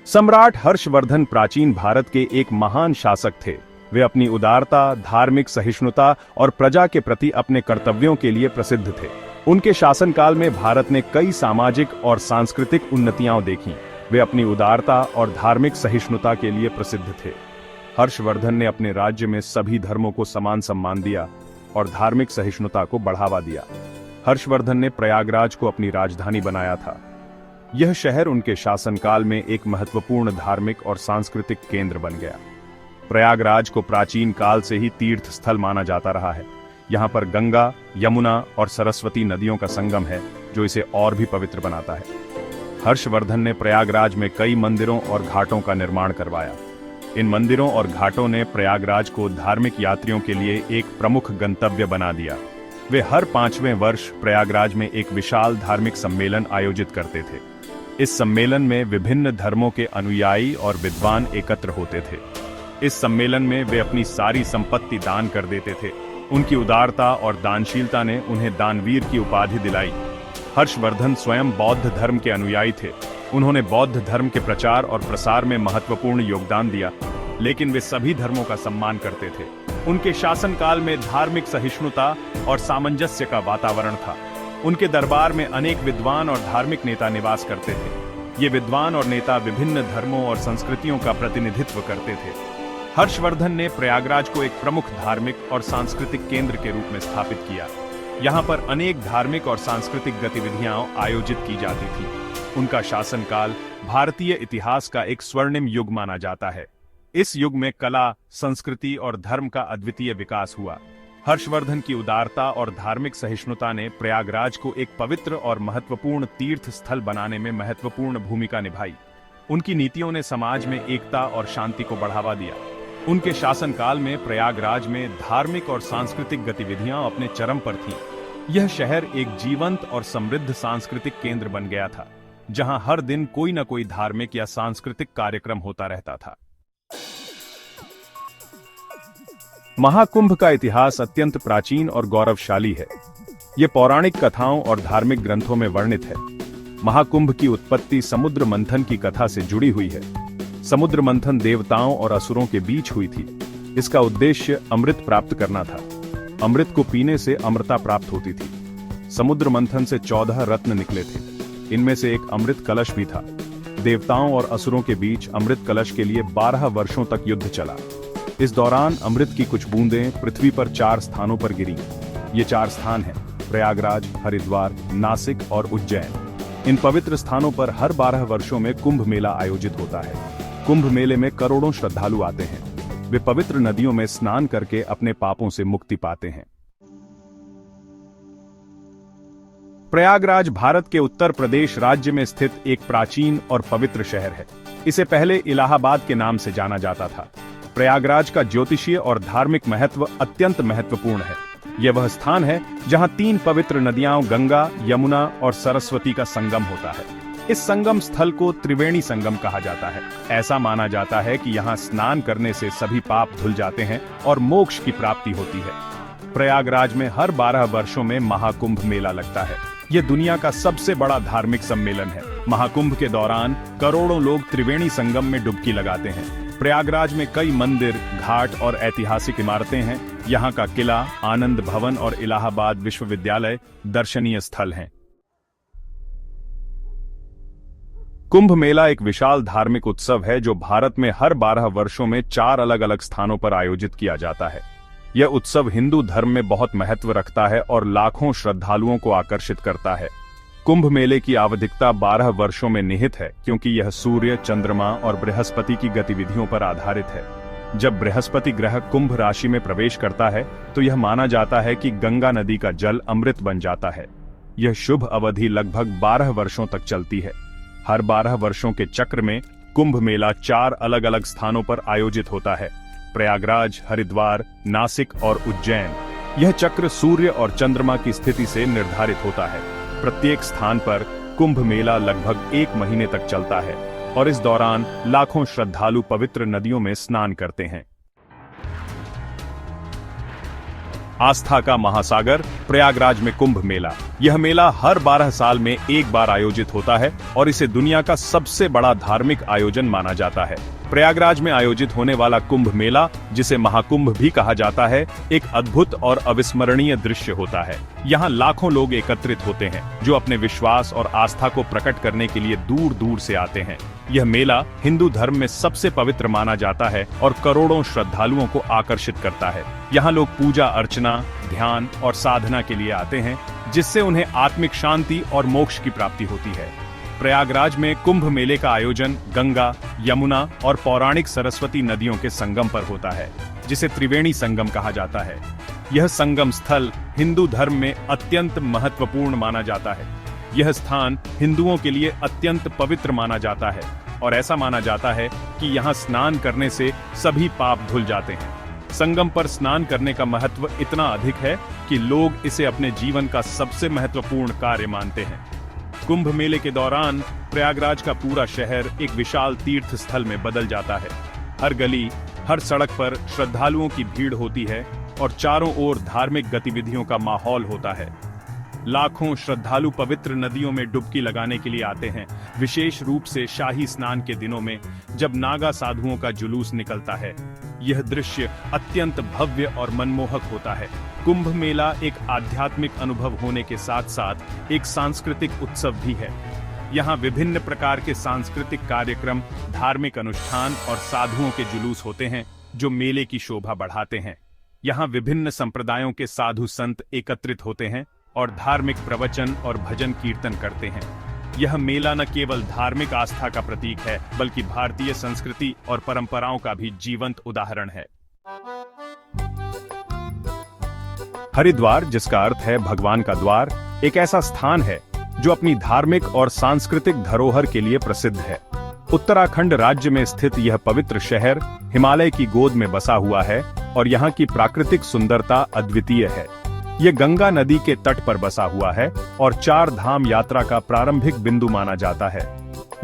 सम्राट हर्षवर्धन प्राचीन भारत के एक महान शासक थे। वे अपनी उदारता, धार्मिक सहिष्णुता और प्रजा के प्रति अपने कर्तव्यों के लिए प्रसिद्ध थे। उनके शासनकाल में भारत ने कई सामाजिक और सांस्कृतिक उन्नतियां देखीं। वे अपनी उदारता और धार्मिक सहिष्णुता के लिए प्रसिद्ध थे। हर्षवर्धन ने अपने राज्य में सभी धर्मों को समान सम्मान दिया और धार्मिक सहिष्णुता को बढ़ावा दिया। हर्षवर्धन ने प्रयागराज को अपनी राजधानी बनाया था। यह शहर उनके शासनकाल में एक महत्वपूर्ण धार्मिक और सांस्कृतिक केंद्र बन गया। प्रयागराज को प्राचीन काल से ही तीर्थ स्थल माना जाता रहा है। यहाँ पर गंगा, यमुना और सरस्वती नदियों का संगम है, जो इसे और भी पवित्र बनाता है। हर्षवर्धन ने प्रयागराज में कई मंदिरों और घाटों का निर्माण करवाया। इन मंदिरों और घाटों ने प्रयागराज को धार्मिक यात्रियों के लिए एक प्रमुख गंतव्य बना दिया। वे हर 5वें वर्ष प्रयागराज में एक विशाल धार्मिक सम्मेलन आयोजित करते थे। इस सम्मेलन में विभिन्न धर्मों के अनुयायी और विद्वान एकत्र होते थे। इस सम्मेलन में वे अपनी सारी संपत्ति दान कर देते थे। उनकी उदारता और दानशीलता ने उन्हें दानवीर की उपाधि दिलाई। हर्षवर्धन स्वयं बौद्ध धर्म के अनुयायी थे। उन्होंने बौद्ध धर्म के प्रचार और प्रसार में महत्वपूर्ण योगदान दिया, लेकिन वे सभी धर्मों का सम्मान करते थे। उनके शासनकाल में धार्मिक सहिष्णुता और सामंजस्य का वातावरण था। उनके दरबार में अनेक विद्वान और धार्मिक नेता निवास करते थे। ये विद्वान और नेता विभिन्न धर्मों और संस्कृतियों का प्रतिनिधित्व करते थे। हर्षवर्धन ने प्रयागराज को एक प्रमुख धार्मिक और सांस्कृतिक केंद्र के रूप में स्थापित किया। यहाँ पर अनेक धार्मिक और सांस्कृतिक गतिविधियां आयोजित की जाती थी। उनका शासनकाल भारतीय इतिहास का एक स्वर्णिम युग माना जाता है। इस युग में कला, संस्कृति और धर्म का अद्वितीय विकास हुआ। हर्षवर्धन की उदारता और धार्मिक सहिष्णुता ने प्रयागराज को एक पवित्र और महत्वपूर्ण तीर्थ स्थल बनाने में महत्वपूर्ण भूमिका निभाई। उनकी नीतियों ने समाज में एकता और शांति को बढ़ावा दिया। उनके शासनकाल में प्रयागराज में धार्मिक और सांस्कृतिक गतिविधियां अपने चरम पर थीं। यह शहर एक जीवंत और समृद्ध सांस्कृतिक केंद्र बन गया था, जहां हर दिन कोई न कोई धार्मिक या सांस्कृतिक कार्यक्रम होता रहता था। महाकुंभ का इतिहास अत्यंत प्राचीन और गौरवशाली है। यह पौराणिक कथाओं और धार्मिक ग्रंथों में वर्णित है। महाकुंभ की उत्पत्ति समुद्र मंथन की कथा से जुड़ी हुई है। समुद्र मंथन देवताओं और असुरों के बीच हुई थी। इसका उद्देश्य अमृत प्राप्त करना था। अमृत को पीने से अमरता प्राप्त होती थी। समुद्र मंथन से 14 रत्न निकले थे। इनमें से एक अमृत कलश भी था। देवताओं और असुरों के बीच अमृत कलश के लिए 12 वर्षों तक युद्ध चला। इस दौरान अमृत की कुछ बूंदें पृथ्वी पर 4 स्थानों पर गिरी। ये 4 स्थान हैं: प्रयागराज, हरिद्वार, नासिक और उज्जैन। इन पवित्र स्थानों पर हर 12 वर्षों में कुंभ मेला आयोजित होता है। कुंभ मेले में करोड़ों श्रद्धालु आते हैं। वे पवित्र नदियों में स्नान करके अपने पापों से मुक्ति पाते हैं। प्रयागराज भारत के उत्तर प्रदेश राज्य में स्थित एक प्राचीन और पवित्र शहर है। इसे पहले इलाहाबाद के नाम से जाना जाता था। प्रयागराज का ज्योतिषीय और धार्मिक महत्व अत्यंत महत्वपूर्ण है। यह वह स्थान है जहां 3 पवित्र नदियां गंगा, यमुना और सरस्वती का संगम होता है। इस संगम स्थल को त्रिवेणी संगम कहा जाता है। ऐसा माना जाता है कि यहाँ स्नान करने से सभी पाप धुल जाते हैं और मोक्ष की प्राप्ति होती है। प्रयागराज में हर 12 वर्षों में महाकुंभ मेला लगता है। यह दुनिया का सबसे बड़ा धार्मिक सम्मेलन है। महाकुंभ के दौरान करोड़ों लोग त्रिवेणी संगम में डुबकी लगाते हैं। प्रयागराज में कई मंदिर, घाट और ऐतिहासिक इमारतें हैं। यहाँ का किला, आनंद भवन और इलाहाबाद विश्वविद्यालय दर्शनीय स्थल हैं। कुंभ मेला एक विशाल धार्मिक उत्सव है जो भारत में हर 12 वर्षों में 4 अलग-अलग स्थानों पर आयोजित किया जाता है। यह उत्सव हिंदू धर्म में बहुत महत्व रखता है और लाखों श्रद्धालुओं को आकर्षित करता है। कुंभ मेले की आवधिकता 12 वर्षों में निहित है, क्योंकि यह सूर्य, चंद्रमा और बृहस्पति की गतिविधियों पर आधारित है। जब बृहस्पति ग्रह कुंभ राशि में प्रवेश करता है तो यह माना जाता है कि गंगा नदी का जल अमृत बन जाता है। यह शुभ अवधि लगभग 12 वर्षों तक चलती है। हर 12 वर्षों के चक्र में कुंभ मेला 4 अलग-अलग स्थानों पर आयोजित होता है: प्रयागराज, हरिद्वार, नासिक और उज्जैन। यह चक्र सूर्य और चंद्रमा की स्थिति से निर्धारित होता है। प्रत्येक स्थान पर कुंभ मेला लगभग 1 महीने तक चलता है और इस दौरान लाखों श्रद्धालु पवित्र नदियों में स्नान करते हैं। आस्था का महासागर प्रयागराज में कुंभ मेला। यह मेला हर 12 साल में एक बार आयोजित होता है और इसे दुनिया का सबसे बड़ा धार्मिक आयोजन माना जाता है। प्रयागराज में आयोजित होने वाला कुंभ मेला, जिसे महाकुंभ भी कहा जाता है, एक अद्भुत और अविस्मरणीय दृश्य होता है। यहाँ लाखों लोग एकत्रित होते हैं जो अपने विश्वास और आस्था को प्रकट करने के लिए दूर दूर से आते हैं। यह मेला हिंदू धर्म में सबसे पवित्र माना जाता है और करोड़ों श्रद्धालुओं को आकर्षित करता है। यहाँ लोग पूजा अर्चना, ध्यान और साधना के लिए आते हैं, जिससे उन्हें आत्मिक शांति और मोक्ष की प्राप्ति होती है। प्रयागराज में कुंभ मेले का आयोजन गंगा, यमुना और पौराणिक सरस्वती नदियों के संगम पर होता है, जिसे त्रिवेणी संगम कहा जाता है। यह संगम स्थल हिंदू धर्म में अत्यंत महत्वपूर्ण माना जाता है। यह स्थान हिंदुओं के लिए अत्यंत पवित्र माना जाता है और ऐसा माना जाता है कि यहाँ स्नान करने से सभी पाप धुल जाते हैं। संगम पर स्नान करने का महत्व इतना अधिक है कि लोग इसे अपने जीवन का सबसे महत्वपूर्ण कार्य मानते हैं। कुंभ मेले के दौरान प्रयागराज का पूरा शहर एक विशाल तीर्थ स्थल में बदल जाता है। हर गली, हर सड़क पर श्रद्धालुओं की भीड़ होती है और चारों ओर धार्मिक गतिविधियों का माहौल होता है। लाखों श्रद्धालु पवित्र नदियों में डुबकी लगाने के लिए आते हैं, विशेष रूप से शाही स्नान के दिनों में, जब नागा साधुओं का जुलूस निकलता है। यह दृश्य अत्यंत भव्य और मनमोहक होता है। कुंभ मेला एक आध्यात्मिक अनुभव होने के साथ साथ एक सांस्कृतिक उत्सव भी है। यहाँ विभिन्न प्रकार के सांस्कृतिक कार्यक्रम, धार्मिक अनुष्ठान और साधुओं के जुलूस होते हैं, जो मेले की शोभा बढ़ाते हैं। यहाँ विभिन्न संप्रदायों के साधु संत एकत्रित होते हैं और धार्मिक प्रवचन और भजन कीर्तन करते हैं। यह मेला न केवल धार्मिक आस्था का प्रतीक है, बल्कि भारतीय संस्कृति और परंपराओं का भी जीवंत उदाहरण है। हरिद्वार, जिसका अर्थ है भगवान का द्वार, एक ऐसा स्थान है जो अपनी धार्मिक और सांस्कृतिक धरोहर के लिए प्रसिद्ध है। उत्तराखंड राज्य में स्थित यह पवित्र शहर हिमालय की गोद में बसा हुआ है और यहाँ की प्राकृतिक सुंदरता अद्वितीय है। ये गंगा नदी के तट पर बसा हुआ है और 4 धाम यात्रा का प्रारंभिक बिंदु माना जाता है।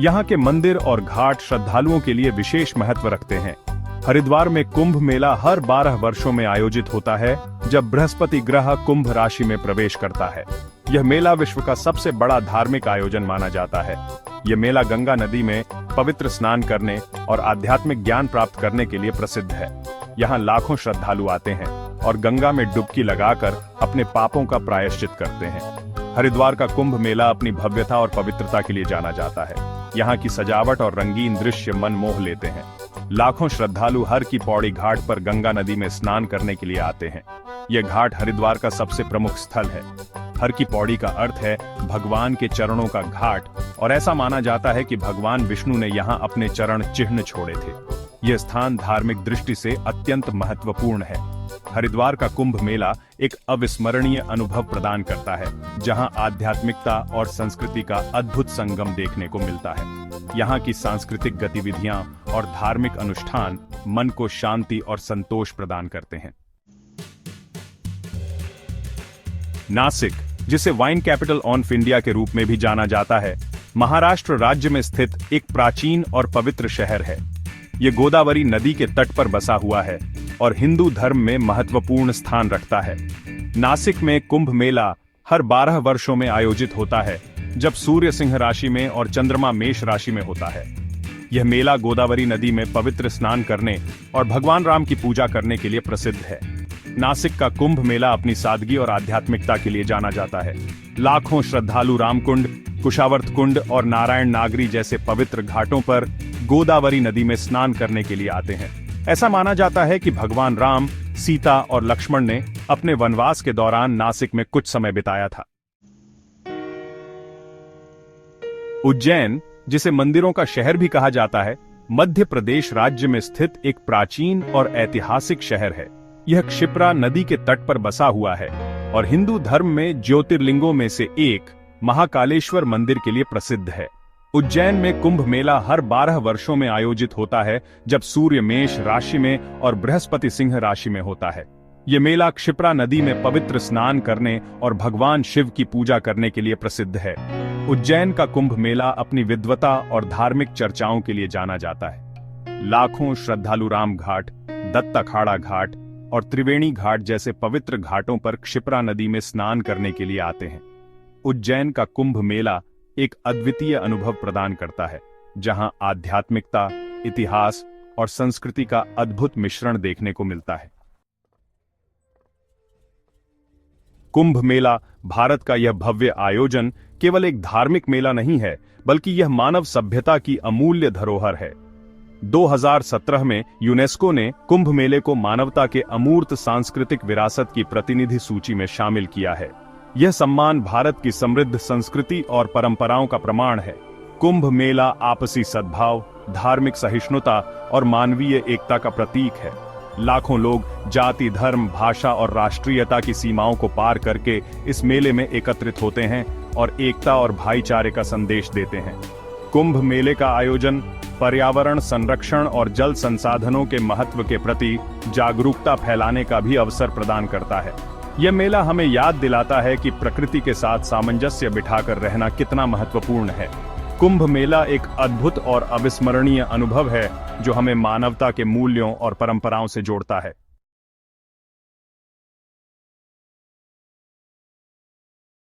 यहाँ के मंदिर और घाट श्रद्धालुओं के लिए विशेष महत्व रखते हैं। हरिद्वार में कुंभ मेला हर 12 वर्षों में आयोजित होता है, जब बृहस्पति ग्रह कुंभ राशि में प्रवेश करता है। यह मेला विश्व का सबसे बड़ा धार्मिक आयोजन माना जाता है। यह मेला गंगा नदी में पवित्र स्नान करने और आध्यात्मिक ज्ञान प्राप्त करने के लिए प्रसिद्ध है। यहाँ लाखों श्रद्धालु आते हैं और गंगा में डुबकी लगाकर अपने पापों का प्रायश्चित करते हैं। हरिद्वार का कुंभ मेला अपनी भव्यता और पवित्रता के लिए जाना जाता है। यहाँ की सजावट और रंगीन दृश्य मन मोह लेते हैं। लाखों श्रद्धालु हर की पौड़ी घाट पर गंगा नदी में स्नान करने के लिए आते हैं। यह घाट हरिद्वार का सबसे प्रमुख स्थल है। हर की पौड़ी का अर्थ है भगवान के चरणों का घाट, और ऐसा माना जाता है कि भगवान विष्णु ने यहाँ अपने चरण चिन्ह छोड़े थे। यह स्थान धार्मिक दृष्टि से अत्यंत महत्वपूर्ण है। हरिद्वार का कुंभ मेला एक अविस्मरणीय अनुभव प्रदान करता है, जहां आध्यात्मिकता और संस्कृति का अद्भुत संगम देखने को मिलता है। यहाँ की सांस्कृतिक गतिविधियां और धार्मिक अनुष्ठान मन को शांति और संतोष प्रदान करते हैं। नासिक, जिसे वाइन कैपिटल ऑफ इंडिया के रूप में भी जाना जाता है, महाराष्ट्र राज्य में स्थित एक प्राचीन और पवित्र शहर है। ये गोदावरी नदी के तट पर बसा हुआ है और हिंदू धर्म में महत्वपूर्ण स्थान रखता है। नासिक में कुंभ मेला हर 12 वर्षों में आयोजित होता है, जब सूर्य सिंह राशि में और चंद्रमा मेष राशि में होता है। यह मेला गोदावरी नदी में पवित्र स्नान करने और भगवान राम की पूजा करने के लिए प्रसिद्ध है। नासिक का कुंभ मेला अपनी सादगी और आध्यात्मिकता के लिए जाना जाता है। लाखों श्रद्धालु रामकुंड, कुशावर्त कुंड और नारायण नागरी जैसे पवित्र घाटों पर गोदावरी नदी में स्नान करने के लिए आते हैं। ऐसा माना जाता है कि भगवान राम, सीता और लक्ष्मण ने अपने वनवास के दौरान नासिक में कुछ समय बिताया था। उज्जैन, जिसे मंदिरों का शहर भी कहा जाता है, मध्य प्रदेश राज्य में स्थित एक प्राचीन और ऐतिहासिक शहर है। यह क्षिप्रा नदी के तट पर बसा हुआ है और हिंदू धर्म में ज्योतिर्लिंगों में से एक महाकालेश्वर मंदिर के लिए प्रसिद्ध है। उज्जैन में कुंभ मेला हर 12 वर्षों में आयोजित होता है, जब सूर्य मेष राशि में और बृहस्पति सिंह राशि में होता है। यह मेला क्षिप्रा नदी में पवित्र स्नान करने और भगवान शिव की पूजा करने के लिए प्रसिद्ध है। उज्जैन का कुंभ मेला अपनी विद्वता और धार्मिक चर्चाओं के लिए जाना जाता है। लाखों श्रद्धालु राम घाट, दत्त अखाड़ा घाट, और त्रिवेणी घाट जैसे पवित्र घाटों पर क्षिप्रा नदी में स्नान करने के लिए आते हैं। उज्जैन का कुंभ मेला एक अद्वितीय अनुभव प्रदान करता है, जहां आध्यात्मिकता, इतिहास और संस्कृति का अद्भुत मिश्रण देखने को मिलता है। कुंभ मेला भारत का यह भव्य आयोजन केवल एक धार्मिक मेला नहीं है, बल्कि यह मानव सभ्यता की अमूल्य धरोहर है। 2017 में यूनेस्को ने कुंभ मेले को मानवता के अमूर्त सांस्कृतिक विरासत की प्रतिनिधि सूची में शामिल किया है। यह सम्मान भारत की समृद्ध संस्कृति और परंपराओं का प्रमाण है। कुंभ मेला आपसी सद्भाव, धार्मिक सहिष्णुता और मानवीय एकता का प्रतीक है। लाखों लोग जाति, धर्म, भाषा और राष्ट्रीयता की सीमाओं को पार करके इस मेले में एकत्रित होते हैं और एकता और भाईचारे का संदेश देते हैं। कुंभ मेले का आयोजन पर्यावरण संरक्षण और जल संसाधनों के महत्व के प्रति जागरूकता फैलाने का भी अवसर प्रदान करता है। यह मेला हमें याद दिलाता है कि प्रकृति के साथ सामंजस्य बिठाकर रहना कितना महत्वपूर्ण है। कुंभ मेला एक अद्भुत और अविस्मरणीय अनुभव है जो हमें मानवता के मूल्यों और परंपराओं से जोड़ता है।